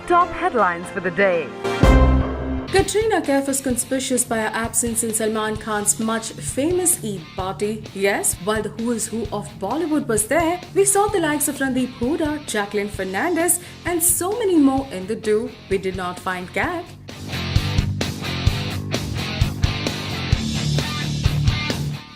top headlines for the day. Katrina Kaif is conspicuous by her absence in Salman Khan's much famous Eid party. Yes, while the who is who of Bollywood was there, we saw the likes of Randeep Hooda, Jacqueline Fernandez, and so many more in the do. We did not find Kat.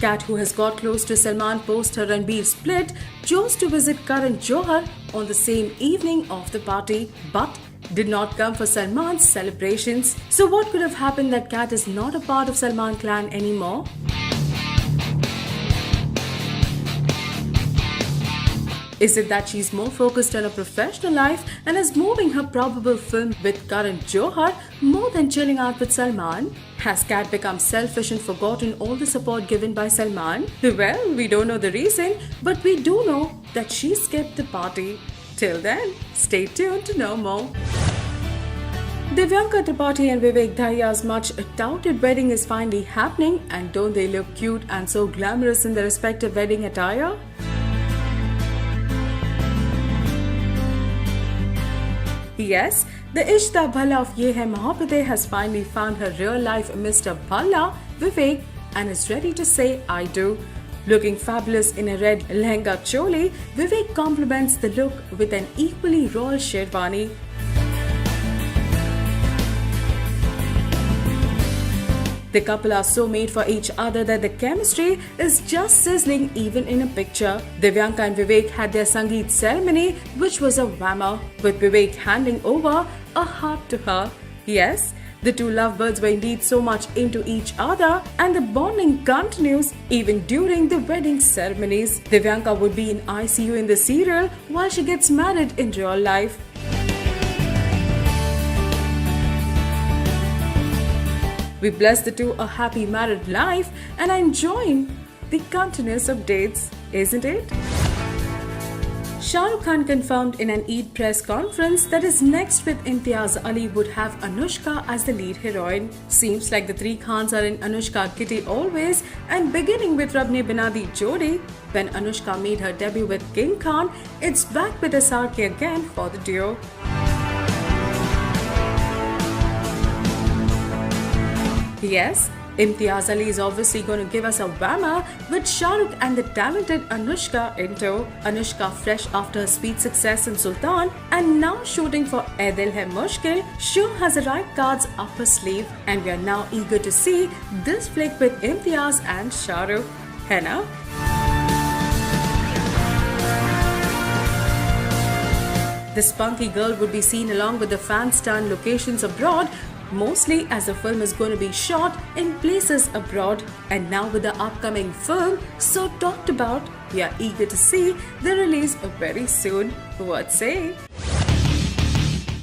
Kat, who has got close to Salman post her Ranbir split, chose to visit Karan Johar on the same evening of the party, but did not come for Salman's celebrations. So what could have happened that Kat is not a part of Salman clan anymore? Is it that she's more focused on her professional life and is moving her probable film with Karan Johar more than chilling out with Salman? Has Kat become selfish and forgotten all the support given by Salman? Well, we don't know the reason, but we do know that she skipped the party. Till then, stay tuned to know more. Divyanka Tripathi and Vivek Dahiya's much touted wedding is finally happening, and don't they look cute and so glamorous in their respective wedding attire? Yes, the Ishta Bhalla of Ye Hai Mohabbatein has finally found her real-life Mr. Bhalla, Vivek, and is ready to say I do. Looking fabulous in a red lehenga choli, Vivek complements the look with an equally royal sherwani. The couple are so made for each other that the chemistry is just sizzling even in a picture. Divyanka and Vivek had their Sangeet ceremony, which was a whammer, with Vivek handing over a heart to her. Yes, the two lovebirds were indeed so much into each other, and the bonding continues even during the wedding ceremonies. Divyanka would be in ICU in the serial while she gets married in real life. We bless the two a happy married life and are enjoying the continuous updates, isn't it? Shah Rukh Khan confirmed in an Eid press conference that his next with Imtiaz Ali would have Anushka as the lead heroine. Seems like the three Khans are in Anushka kitty always, and beginning with Rab Ne Bana Di Jodi, when Anushka made her debut with King Khan, it's back with SRK again for the duo. Yes, Imtiaz Ali is obviously going to give us a whammer with Shah Rukh and the talented Anushka in tow. Anushka, fresh after her speed success in Sultan and now shooting for Ae Dil Hai Mushkil, sure has the right cards up her sleeve, and we are now eager to see this flick with Imtiaz and Shah Rukh. Hai na? The spunky girl would be seen along with the fan-stun locations abroad, mostly as the film is going to be shot in places abroad. And now with the upcoming film so talked about, we are eager to see the release very soon. What say?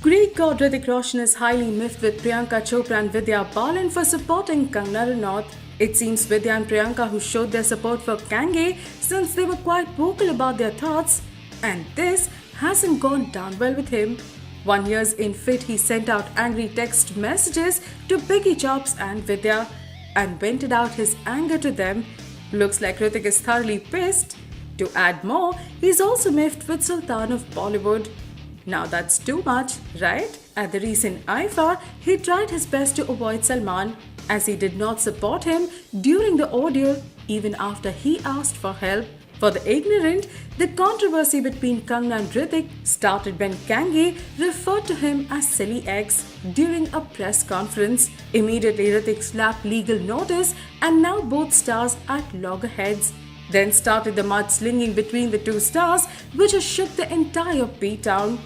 Greek god Hrithik Roshan is highly miffed with Priyanka Chopra and Vidya Balan for supporting Kangana Ranaut. It seems Vidya and Priyanka who showed their support for Kange since they were quite vocal about their thoughts, and this hasn't gone down well with him. 1 year in fit, he sent out angry text messages to Biggie Chops and Vidya and vented out his anger to them. Looks like Hrithik is thoroughly pissed. To add more, he's also miffed with Sultan of Bollywood. Now that's too much, right? At the recent IFA, he tried his best to avoid Salman, as he did not support him during the ordeal even after he asked for help. For the ignorant, the controversy between Kangana and Hrithik started when Kange referred to him as silly eggs during a press conference. Immediately, Hrithik slapped legal notice, and now both stars at loggerheads. Then started the mudslinging between the two stars, which has shook the entire P-town.